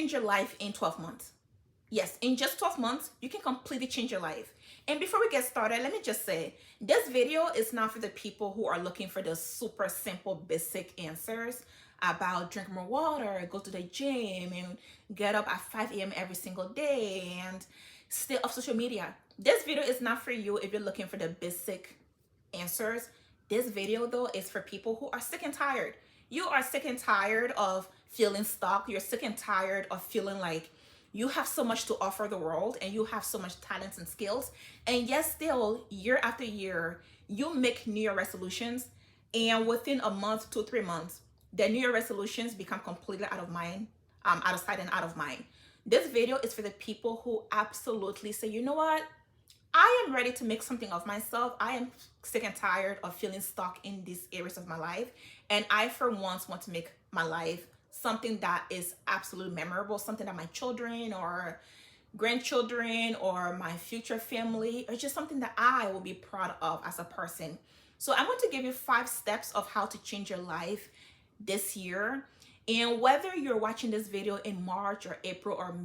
change your life in 12 months. Yes, in just 12 months, you can completely change your life. And before we get started, let me just say, this video is not for the people who are looking for the super simple, basic answers about drink more water, go to the gym, and get up at 5 a.m. every single day, and stay off social media. This video is not for you if you're looking for the basic answers. This video, though, is for people who are sick and tired. You are sick and tired of feeling stuck. You're sick and tired of feeling like you have so much to offer the world and you have so much talents and skills, and yet still year after year you make New Year resolutions, and within a month, 2-3 months, the New Year resolutions become completely out of mind, out of sight and out of mind. This video is for the people who absolutely say, you know what, I am ready to make something of myself. I am sick and tired of feeling stuck in these areas of my life, and I for once want to make my life something that is absolutely memorable, something that my children or grandchildren or my future family, or just something that I will be proud of as a person. So I'm going to give you 5 steps of how to change your life this year. And whether you're watching this video in March or April or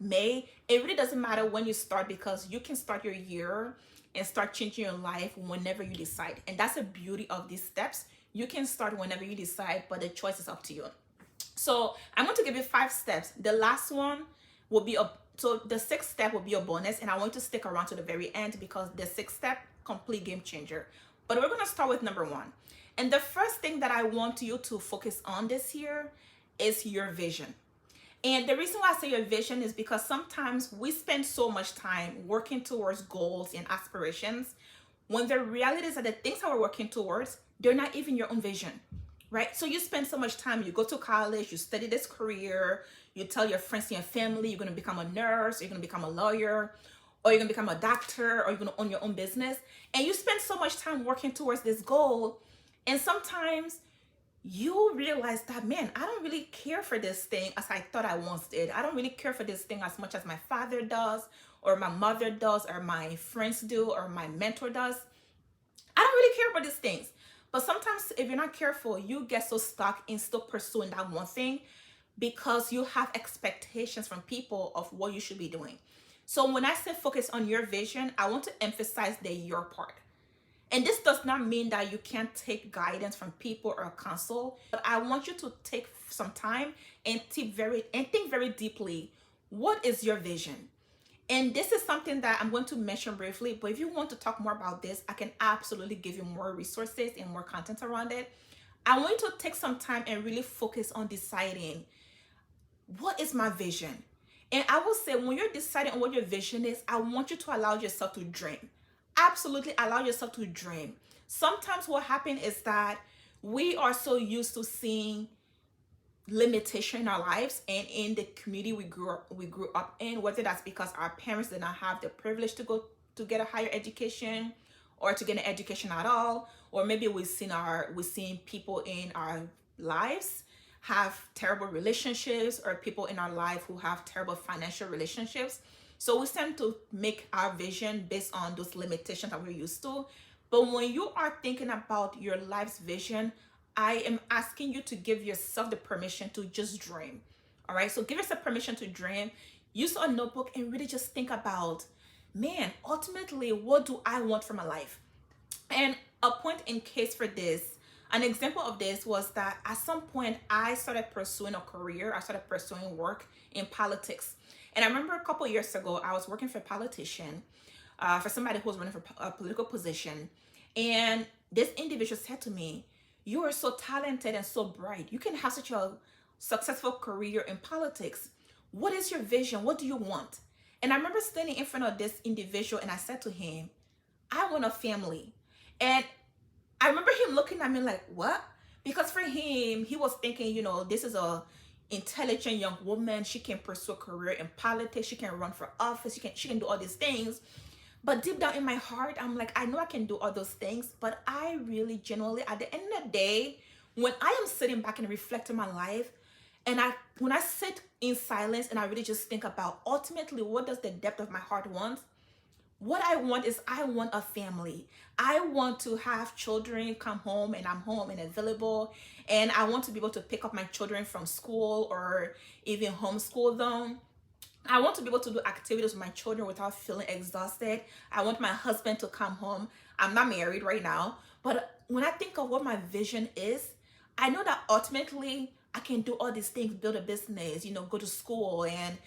May, it really doesn't matter when you start, because you can start your year and start changing your life whenever you decide. And that's the beauty of these steps. You can start whenever you decide, but the choice is up to you. So I'm going to give you 5 steps. The last one will be so the 6th step will be a bonus, and I want you to stick around to the very end because the 6th step, complete game changer. But we're going to start with number 1. And the first thing that I want you to focus on this year is your vision. And the reason why I say your vision is because sometimes we spend so much time working towards goals and aspirations, when the reality is that the things that we're working towards, they're not even your own vision, right? So you spend so much time, you go to college, you study this career, you tell your friends and your family you're going to become a nurse, you're going to become a lawyer, or you're going to become a doctor, or you're going to own your own business. And you spend so much time working towards this goal. And sometimes you realize that, man, I don't really care for this thing as I thought I once did. I don't really care for this thing as much as my father does, or my mother does, or my friends do, or my mentor does. I don't really care about these things. But sometimes if you're not careful, you get so stuck in still pursuing that one thing because you have expectations from people of what you should be doing. So when I say focus on your vision, I want to emphasize the your part. And this does not mean that you can't take guidance from people or counsel, but I want you to take some time and think very deeply. What is your vision? And this is something that I'm going to mention briefly, but if you want to talk more about this, I can absolutely give you more resources and more content around it. I want you to take some time and really focus on deciding, what is my vision? And I will say, when you're deciding on what your vision is, I want you to allow yourself to dream. Absolutely allow yourself to dream. Sometimes what happens is that we are so used to seeing limitation in our lives and in the community we grew up in, whether that's because our parents did not have the privilege to go to get a higher education or to get an education at all, or maybe we've seen people in our lives have terrible relationships, or people in our life who have terrible financial relationships. So we tend to make our vision based on those limitations that we're used to. But when you are thinking about your life's vision, I am asking you to give yourself the permission to just dream. All right, so give yourself permission to dream. Use a notebook and really just think about, man, ultimately, what do I want for my life? And a point in case for this, an example of this was that at some point I started pursuing a career. I started pursuing work in politics. And I remember a couple years ago, I was working for a politician, for somebody who was running for a political position. And this individual said to me, you are so talented and so bright. You can have such a successful career in politics. What is your vision? What do you want? And I remember standing in front of this individual and I said to him, I want a family. And I remember him looking at me like, what? Because for him, he was thinking, this is a intelligent young woman. She can pursue a career in politics. She can run for office. She can do all these things. But deep down in my heart, I'm like, I know I can do all those things, but I really genuinely, at the end of the day, when I am sitting back and reflecting my life, and when I sit in silence and I really just think about ultimately what does the depth of my heart want, What I want is I want a family. I want to have children come home and I'm home and available. And I want to be able to pick up my children from school or even homeschool them. I want to be able to do activities with my children without feeling exhausted. I want my husband to come home. I'm not married right now, but when I think of what my vision is, I know that ultimately I can do all these things, build a business, go to school and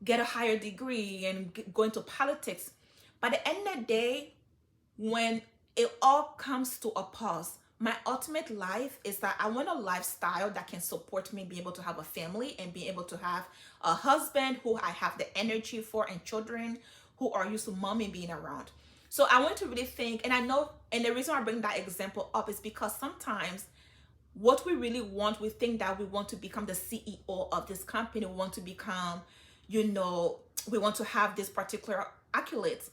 get a higher degree and go into politics. By the end of the day, when it all comes to a pause, my ultimate life is that I want a lifestyle that can support me being able to have a family and being able to have a husband who I have the energy for and children who are used to mommy being around. So I want to really think, and I know, and the reason I bring that example up is because sometimes what we really want, we think that we want to become the CEO of this company, we want to become, we want to have this particular accolades.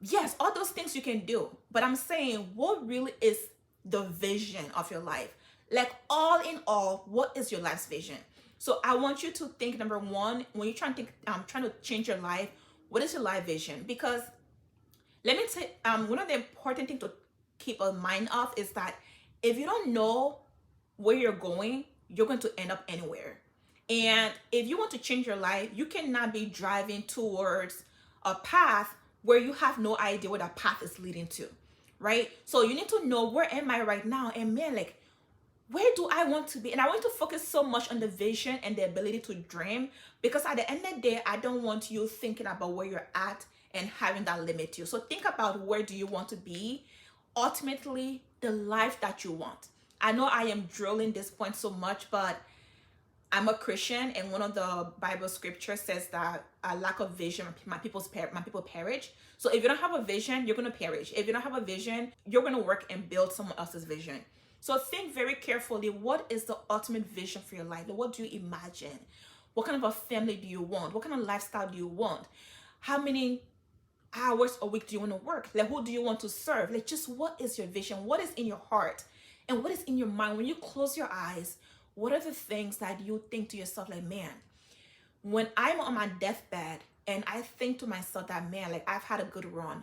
Yes, all those things you can do, but I'm saying, what really is the vision of your life? Like, all in all, what is your life's vision? So I want you to think, number one, when you're trying to change your life, what is your life vision? Because let me say, one of the important things to keep in mind of is that if you don't know where you're going to end up anywhere. And if you want to change your life, you cannot be driving towards a path where you have no idea where that path is leading to, right? So you need to know, where am I right now? And man, like, where do I want to be? And I want to focus so much on the vision and the ability to dream, because at the end of the day, I don't want you thinking about where you're at and having that limit you. So think about, where do you want to be? Ultimately, the life that you want. I know I am drilling this point so much, but I'm a Christian, and one of the Bible scriptures says that a lack of vision, my people perish. So if you don't have a vision, you're going to perish. If you don't have a vision, you're going to work and build someone else's vision. So think very carefully, what is the ultimate vision for your life? What do you imagine? What kind of a family do you want? What kind of lifestyle do you want? How many hours a week do you want to work? Like, who do you want to serve? Like, just what is your vision? What is in your heart? And what is in your mind? When you close your eyes, what are the things that you think to yourself, like, man, when I'm on my deathbed and I think to myself that, man, like, I've had a good run,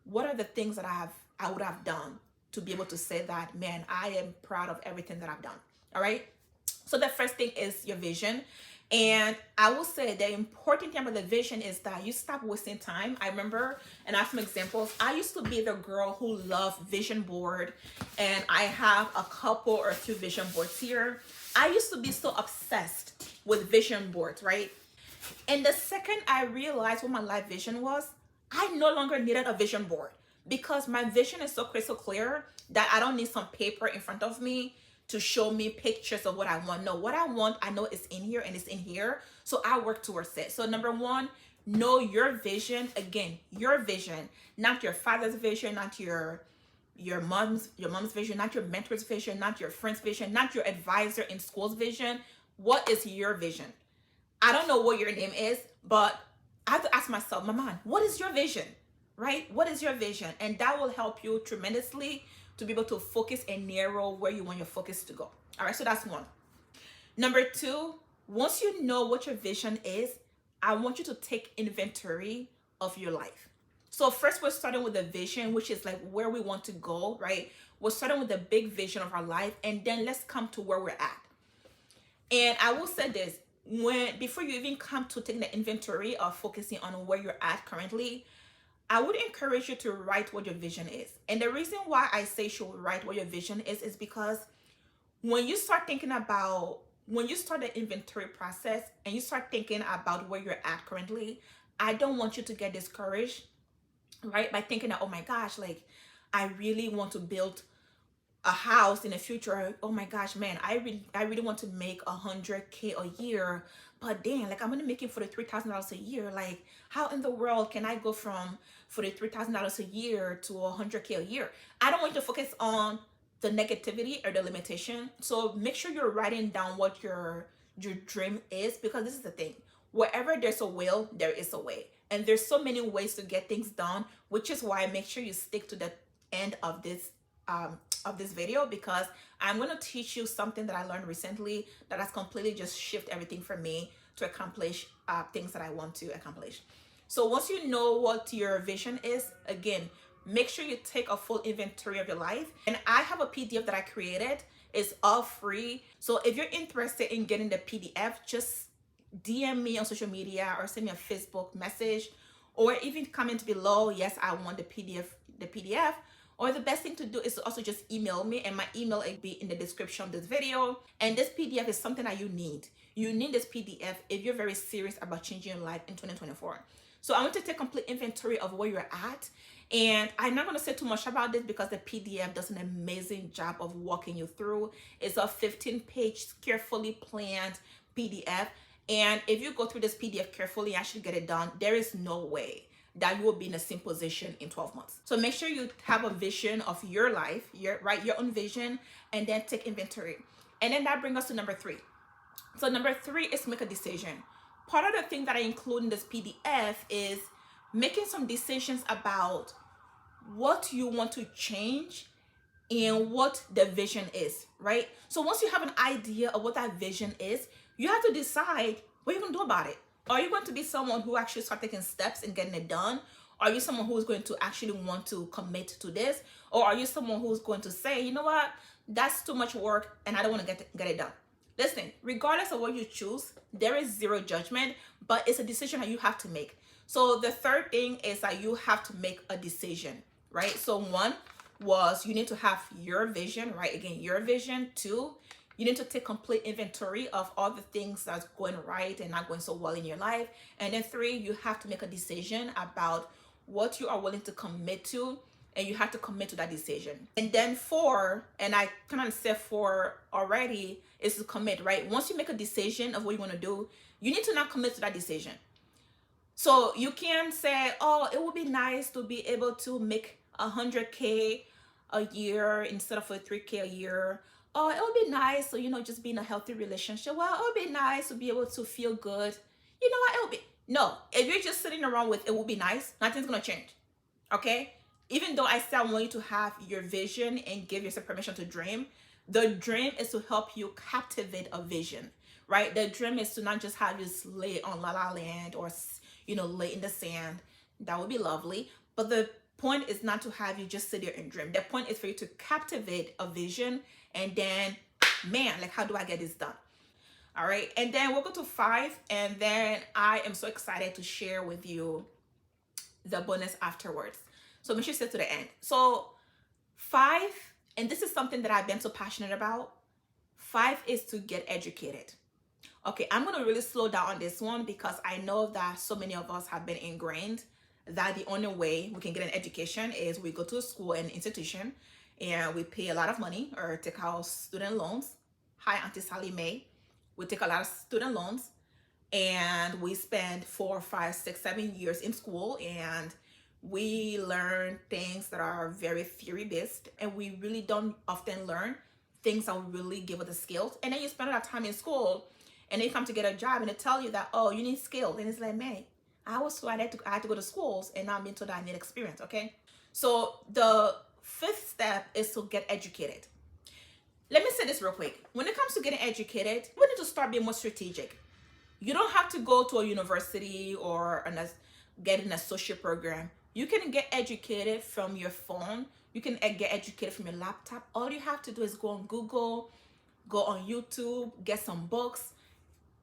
what are the things that I would have done to be able to say that, man, I am proud of everything that I've done? All right. So the first thing is your vision. And I will say the important thing about the vision is that you stop wasting time. I remember, and I have some examples. I used to be the girl who loved vision board, and I have a couple or a few vision boards here. I used to be so obsessed with vision boards, right? And the second I realized what my life vision was, I no longer needed a vision board, because my vision is so crystal clear that I don't need some paper in front of me to show me pictures of what I want. No, what I want, I know it's in here and it's in here. So I work towards it. So number one, know your vision. Again, your vision, not your father's vision, not your mom's vision, not your mentor's vision, not your friend's vision, not your advisor in school's vision. What is your vision? I don't know what your name is, but I have to ask myself, Mama, what is your vision? Right? What is your vision? And that will help you tremendously to be able to focus and narrow where you want your focus to go. All right, so that's one. Number two, once you know what your vision is, I want you to take inventory of your life. So first, we're starting with the vision, which is like where we want to go, right? We're starting with the big vision of our life, and then let's come to where we're at. And I will say this, before you even come to taking the inventory of focusing on where you're at currently, I would encourage you to write what your vision is. And the reason why I say you should write what your vision is because when you start the inventory process and you start thinking about where you're at currently, I don't want you to get discouraged, right? By thinking that, oh my gosh, like, I really want to build a house in the future. Oh my gosh, man, I really want to make $100K a year, but damn, like, I'm gonna make it $43,000 a year. Like, how in the world can I go from $43,000 a year to $100K a year? I don't want you to focus on the negativity or the limitation. So make sure you're writing down what your dream is, because this is the thing. Wherever there's a will, there is a way. And there's so many ways to get things done, which is why I make sure you stick to the end of this video, because I'm going to teach you something that I learned recently that has completely just shifted everything for me to accomplish things that I want to accomplish. So once you know what your vision is, again, make sure you take a full inventory of your life. And I have a PDF that I created. It's all free. So if you're interested in getting the PDF, just DM me on social media or send me a Facebook message, or even comment below, yes, I want the PDF. Or the best thing to do is to also just email me, and my email will be in the description of this video. And this PDF is something that you need. You need this PDF if you're very serious about changing your life in 2024. So I want to take complete inventory of where you're at. And I'm not going to say too much about this because the PDF does an amazing job of walking you through. It's a 15-page, carefully planned PDF. And if you go through this PDF carefully and actually get it done, there is no way that you will be in the same position in 12 months. So make sure you have a vision of your life, your own vision, and then take inventory. And then that brings us to number 3. So number 3 is make a decision. Part of the thing that I include in this PDF is making some decisions about what you want to change and what the vision is, right? So once you have an idea of what that vision is, you have to decide what you're going to do about it. Are you going to be someone who actually start taking steps and getting it done? Are you someone who is going to actually want to commit to this? Or are you someone who's going to say, you know what, that's too much work and I don't want to get it done? Listen, regardless of what you choose, there is zero judgment, but it's a decision that you have to make. So the third thing is that you have to make a decision, right? So 1 was you need to have your vision, right? Again, your vision. 2, you need to take complete inventory of all the things that's going right and not going so well in your life. And then 3, you have to make a decision about what you are willing to commit to, and you have to commit to that decision. And then 4, and I kind of said 4 already, is to commit, right? Once you make a decision of what you want to do, you need to not commit to that decision. So you can say, oh, it would be nice to be able to make 100K a year instead of 3K a year. Oh, it would be nice, so just be in a healthy relationship. Well, it would be nice to be able to feel good. You know what? It would be no. If you're just sitting around with it would be nice, nothing's gonna change. Okay? Even though I still want you to have your vision and give yourself permission to dream, the dream is to help you captivate a vision, right? The dream is to not just have you lay on La La Land or lay in the sand. That would be lovely, but the point is not to have you just sit there and dream. The point is for you to captivate a vision, and then, man, like, how do I get this done? All right, and then we'll go to 5, and then I am so excited to share with you the bonus afterwards. So make sure you stay to the end. So 5, and this is something that I've been so passionate about. 5 is to get educated. Okay, I'm gonna really slow down on this one because I know that so many of us have been ingrained that the only way we can get an education is we go to a school and institution and we pay a lot of money or take out student loans. Hi, Auntie Sally Mae. We take a lot of student loans and we spend 4, 5, 6, 7 years in school, and we learn things that are very theory based, and we really don't often learn things that will really give us the skills. And then you spend a lot of time in school and then you come to get a job and they tell you that, oh, you need skills. And it's like, man, I was told I had to go to schools, and now I'm being told that I need experience. Okay, so the 5th step is to get educated. Let me say this real quick. When it comes to getting educated, we need to start being more strategic. You don't have to go to a university or get an associate program. You can get educated from your phone. You can get educated from your laptop. All you have to do is go on Google, go on YouTube, get some books,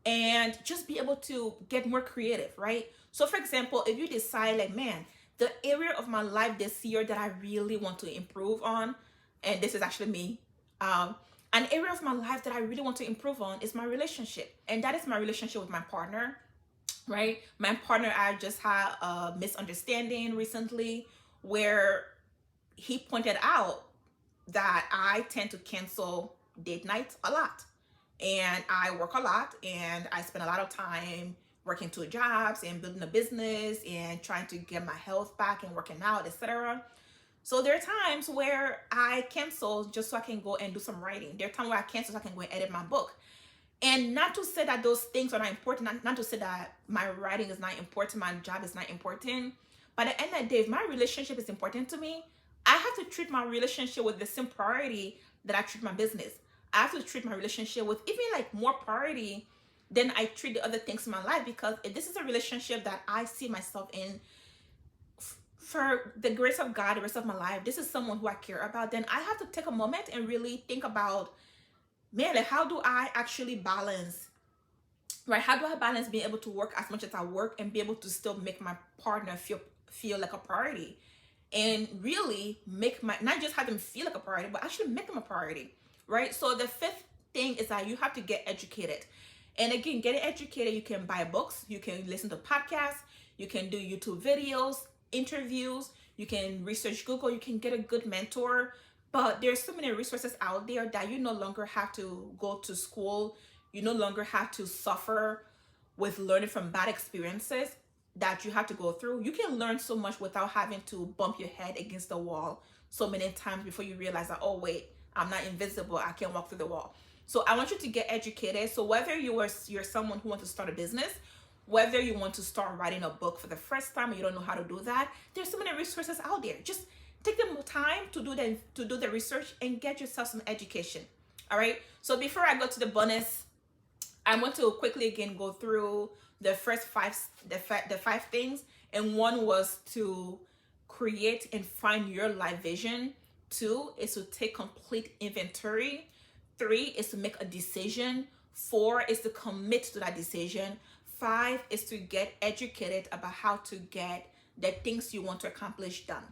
and just be able to get more creative, right? So for example, if you decide like, man, the area of my life this year that I really want to improve on, and this is actually me, an area of my life that I really want to improve on is my relationship. And that is my relationship with my partner, right? My partner, I just had a misunderstanding recently where he pointed out that I tend to cancel date nights a lot. And I work a lot, and I spend a lot of time working 2 jobs and building a business and trying to get my health back and working out, etc. So there are times where I cancel just so I can go and do some writing. There are times where I cancel so I can go and edit my book. And not to say that those things are not important, not to say that my writing is not important, my job is not important. But at the end of the day, if my relationship is important to me, I have to treat my relationship with the same priority that I treat my business. I have to treat my relationship with even like more priority then I treat the other things in my life, because if this is a relationship that I see myself in for the grace of God the rest of my life, this is someone who I care about, then I have to take a moment and really think about, man, like, how do I actually balance, right? How do I balance being able to work as much as I work and be able to still make my partner feel like a priority, and really make my, not just have them feel like a priority, but actually make them a priority, right? So the fifth thing is that you have to get educated. And again, getting educated, you can buy books, you can listen to podcasts, you can do YouTube videos, interviews, you can research Google, you can get a good mentor. But there's so many resources out there that you no longer have to go to school, you no longer have to suffer with learning from bad experiences that you have to go through. You can learn so much without having to bump your head against the wall so many times before you realize that, oh wait, I'm not invisible, I can't walk through the wall. So I want you to get educated. So whether you're someone who wants to start a business, whether you want to start writing a book for the first time and you don't know how to do that, there's so many resources out there. Just take the time to do the research and get yourself some education. All right. So before I go to the bonus, I want to quickly again go through the first the five things. And one was to create and find your life vision. 2 is to take complete inventory. 3 is to make a decision. 4 is to commit to that decision. 5 is to get educated about how to get the things you want to accomplish done.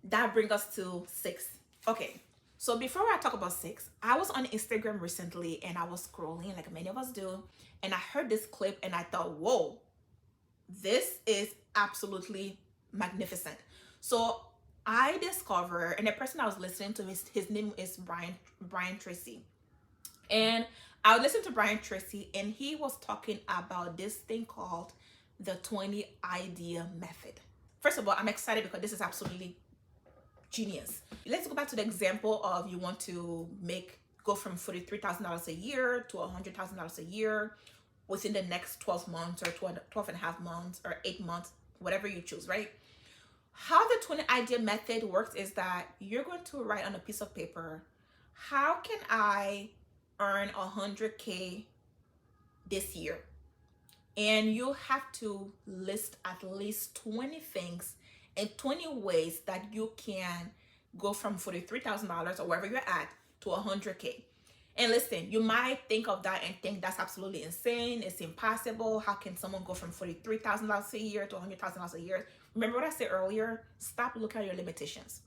That brings us to 6. Okay, so before I talk about 6, I was on Instagram recently and I was scrolling like many of us do, and I heard this clip and I thought, whoa, this is absolutely magnificent. So I discovered, and the person I was listening to, his name is Brian Tracy. And I listened to Brian Tracy, and he was talking about this thing called the 20 idea method. First of all, I'm excited because this is absolutely genius. Let's go back to the example of you want to go from $43,000 a year to $100,000 a year within the next 12 months or 12 and a half months or 8 months, whatever you choose, right? How the 20 idea method works is that you're going to write on a piece of paper, how can I earn 100K this year? And you have to list at least 20 things and 20 ways that you can go from $43,000 or wherever you're at to 100K. And listen, you might think of that and think that's absolutely insane. It's impossible. How can someone go from $43,000 a year to $100,000 a year? Remember what I said earlier? Stop looking at your limitations.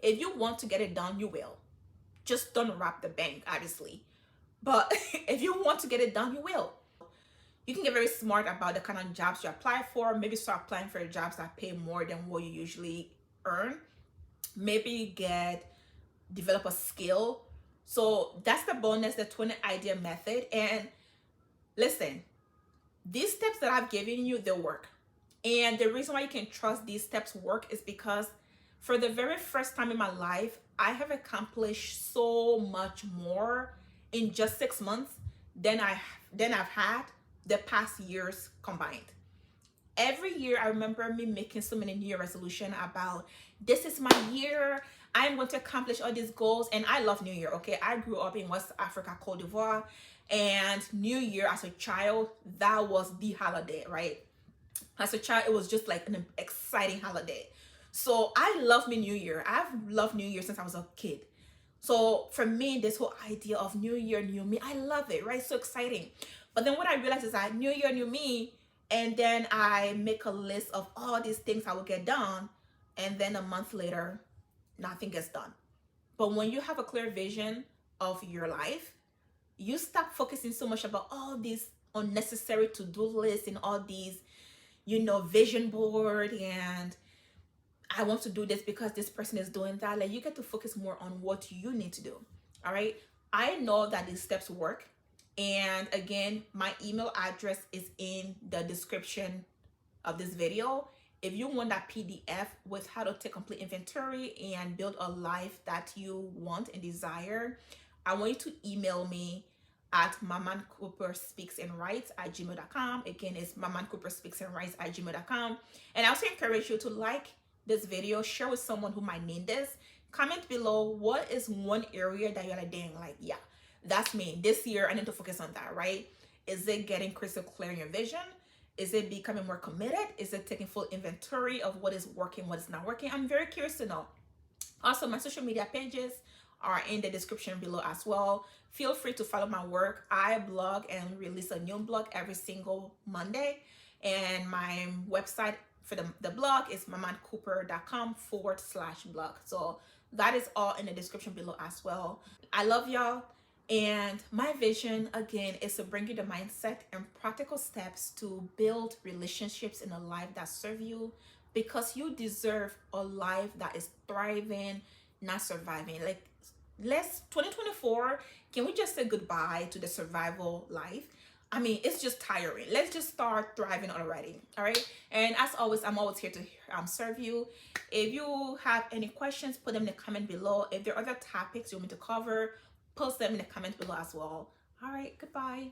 If you want to get it done, you will. Just don't rob the bank, obviously. But if you want to get it done, you will. You can get very smart about the kind of jobs you apply for. Maybe start applying for jobs that pay more than what you usually earn. Maybe develop a skill. So that's the bonus, the 20 idea method. And listen, these steps that I've given you, they work. And the reason why you can trust these steps work is because for the very first time in my life, I have accomplished so much more in just 6 months than I've had the past years combined. Every year, I remember me making so many New Year resolutions about, this is my year, I'm going to accomplish all these goals. And I love New Year, okay? I grew up in West Africa, Cote d'Ivoire, and New Year as a child, that was the holiday, right? As a child, it was just like an exciting holiday. So I love me New Year. I've loved New Year since I was a kid. So for me, this whole idea of New Year, new me, I love it, right? So exciting. But then what I realized is that New Year, new me, and then I make a list of all these things I will get done, and then a month later, nothing gets done. But when you have a clear vision of your life, you stop focusing so much about all these unnecessary to-do lists and all these, vision board, and I want to do this because this person is doing that. Like, you get to focus more on what you need to do. All right. I know that these steps work. And again, my email address is in the description of this video. If you want that PDF with how to take complete inventory and build a life that you want and desire, I want you to email me at mamanCooperSpeaksAndWrites@gmail.com. Again, it's mamanCooperSpeaksAndWrites@gmail.com. And I also encourage you to like this video, share with someone who might need this. Comment below, what is one area that you're like, dang, like, yeah, that's me. This year, I need to focus on that, right? Is it getting crystal clear in your vision? Is it becoming more committed? Is it taking full inventory of what is working, what is not working? I'm very curious to know. Also, my social media pages are in the description below as well. Feel free to follow my work. I blog and release a new blog every single Monday. And my website for the blog is mamandcooper.com/blog. So that is all in the description below as well. I love y'all. And my vision, again, is to bring you the mindset and practical steps to build relationships in a life that serve you, because you deserve a life that is thriving, not surviving. Like, let's 2024, can we just say goodbye to the survival life? I mean, it's just tiring. Let's just start thriving already. All right. And as always, I'm always here to serve you. If you have any questions, put them in the comment below. If there are other topics you want me to cover, post them in the comments below as well. All right. Goodbye.